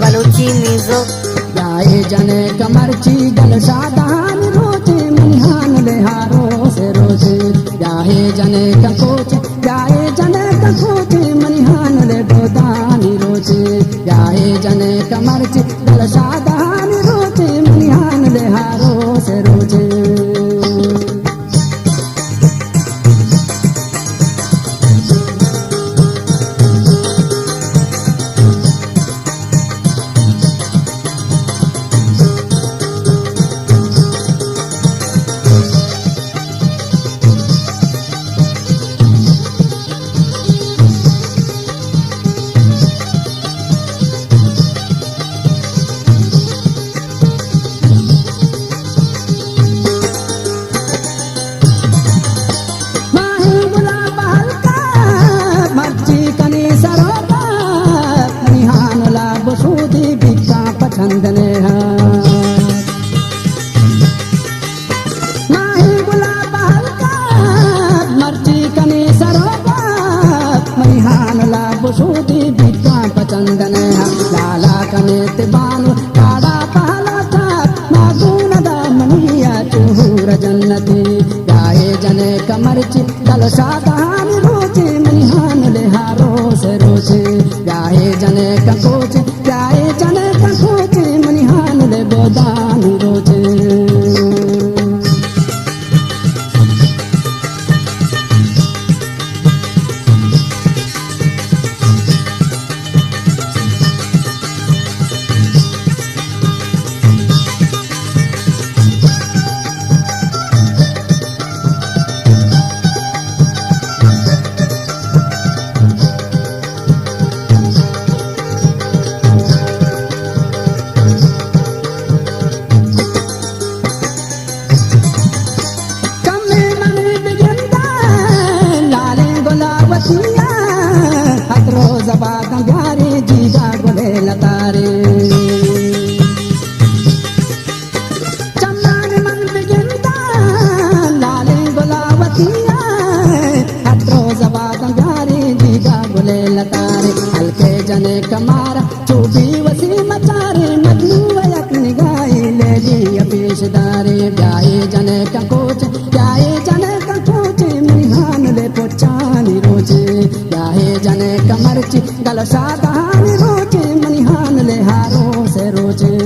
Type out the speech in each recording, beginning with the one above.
Balochi music गाए जने कमरची गल सादान रोजे मनिहान लेहारो से रोजे गाए जने ककोच गाए जने ककोच मनिहान ले गोदानी रोजे गाए जने कमरची गल सादान रोजे मनिहान लेहारो से रोजे छंदने माही गुलाब हल्का मर्ची कनी सरोबा महिहान लाभ सूदी बिका पचंदने लाला कने तिबानु काड़ा पहला था मागून दा मनिया चूहूर जन्नती गाए जने कमरची कल सादान रोजे महिहान लेहारो से रोजे गाए जने ककोच गाए जने ककोच मनिहान ले गोदान रोजे जीजा गोले लतारे चम्मान मन बिगिंदा लाले गुलावतिया हत्रो जबा गंगारे जीजा गोले लतारे हल्के जने कमारा चूबी वसी मचारे मजनू वयक निगाही ले जी पेशदारे ब्याए जने ककोच ब्याए जने ककोच मनिहान ले पोचानी रोजे ब्याए जने कमरची गल सादान रोजे मनिहान ले हारो से रोजे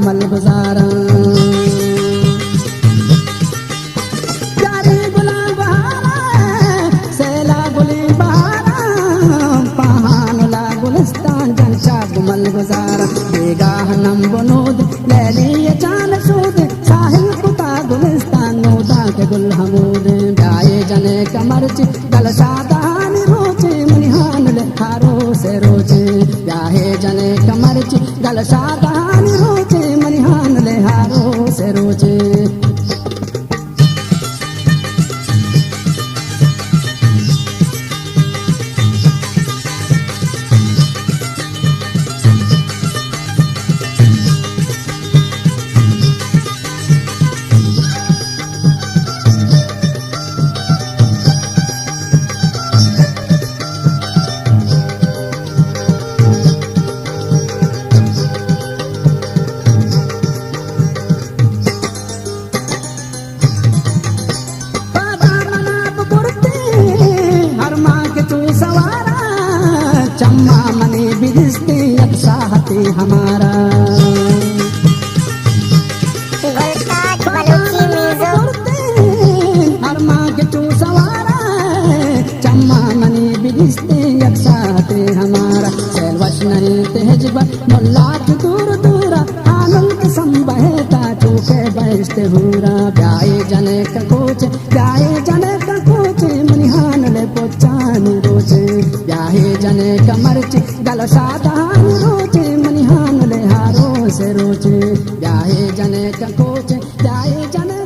मल गुजारा प्यारे गुलाब सेला गुली बहारा पहान ला गुलिस्तान जनशा गुमल गुजारा बेगाह नम बुनूद लैली चान सूद साहिल कुता गुलिस्तान नूदा के गुल हमूद गाए जने कमरची गल सादान रोजे मनिहान ले हारो से रोजे गाए जने कमरची गल सादान रोजे मनिहान ले हारो से रोजे चम्मा मने बिरिस्ते अक्साहते हमारा बलूची म्यूजिक हर माँ के तू सवारा चम्मा मने बिरिस्ते अक्साहते हमारा सेलवश नहीं तेजबा मुल्ला दूर दूरा आनंद संबहता चूके बैठते हुरा जने ककोच ब्याहे जने ककोच मनिहान ले पोचानु रोचे ब्याहे जने कमरच गल साधान रोचे मनिहान ले हारो से रोचे ब्याहे जने ककोच ब्याहे जने